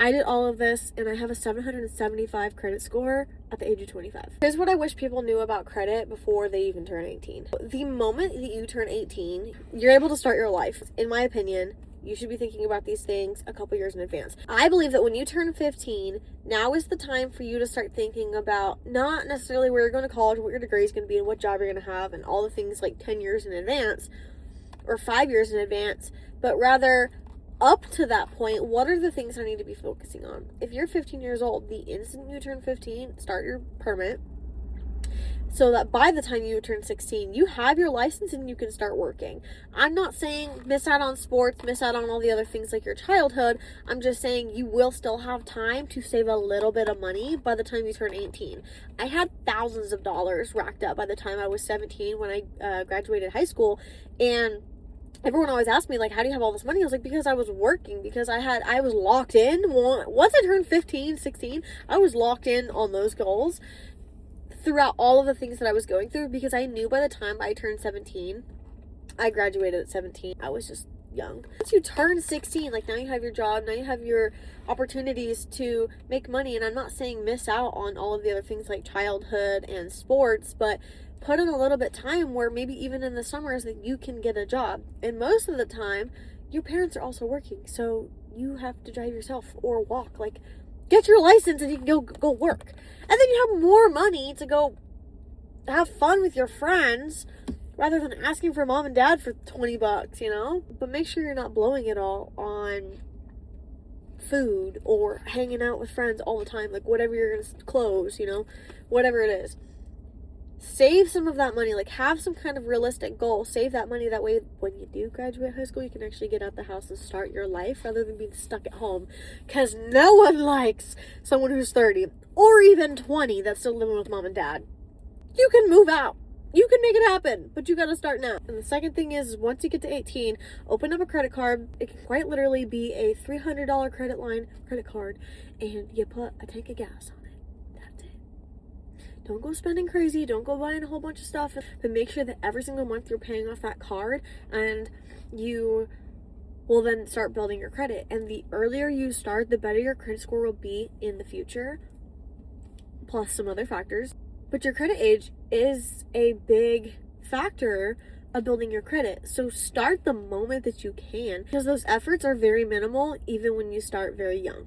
I did all of this and I have a 775 credit score at the age of 25. Here's what I wish people knew about credit before they even turn 18. The moment that you turn 18, you're able to start your life. In my opinion, you should be thinking about these things a couple years in advance. I believe that when you turn 15, now is the time for you to start thinking about not necessarily where you're going to college, what your degree is going to be, and what job you're going to have, and all the things like 10 years in advance or 5 years in advance, but rather up to that point, what are the things I need to be focusing on? If you're 15 years old, the instant you turn 15, start your permit so that by the time you turn 16, you have your license and you can start working. I'm not saying miss out on sports, miss out on all the other things like your childhood. I'm just saying you will still have time to save a little bit of money by the time you turn 18. I had thousands of dollars racked up by the time I was 17 when I graduated high school, and everyone always asked me, like, how do you have all this money? I was like, because I was working, because I was locked in. Once I turned 15, 16, I was locked in on those goals throughout all of the things that I was going through, because I knew by the time I turned 17, I graduated at 17, I was just young. Once you turn 16, like, now you have your job, now you have your opportunities to make money, and I'm not saying miss out on all of the other things like childhood and sports, but put in a little bit time where maybe even in the summers that you can get a job. And most of the time, your parents are also working, so you have to drive yourself or walk. Like, get your license and you can go work. And then you have more money to go have fun with your friends rather than asking for mom and dad for $20, you know? But make sure you're not blowing it all on food or hanging out with friends all the time, like whatever you're gonna clothes, you know, whatever it is. Save some of that money, like have some kind of realistic goal. Save that money, that way when you do graduate high school, you can actually get out the house and start your life rather than being stuck at home, because no one likes someone who's 30 or even 20 that's still living with mom and dad. You can move out, you can make it happen, but you gotta start now. And the second thing is once you get to 18, open up a credit card. It can quite literally be a $300 credit card, and you put a tank of gas on. Don't go spending crazy, don't go buying a whole bunch of stuff, but make sure that every single month you're paying off that card, and you will then start building your credit. And the earlier you start, the better your credit score will be in the future, plus some other factors. But your credit age is a big factor of building your credit. So start the moment that you can, because those efforts are very minimal even when you start very young.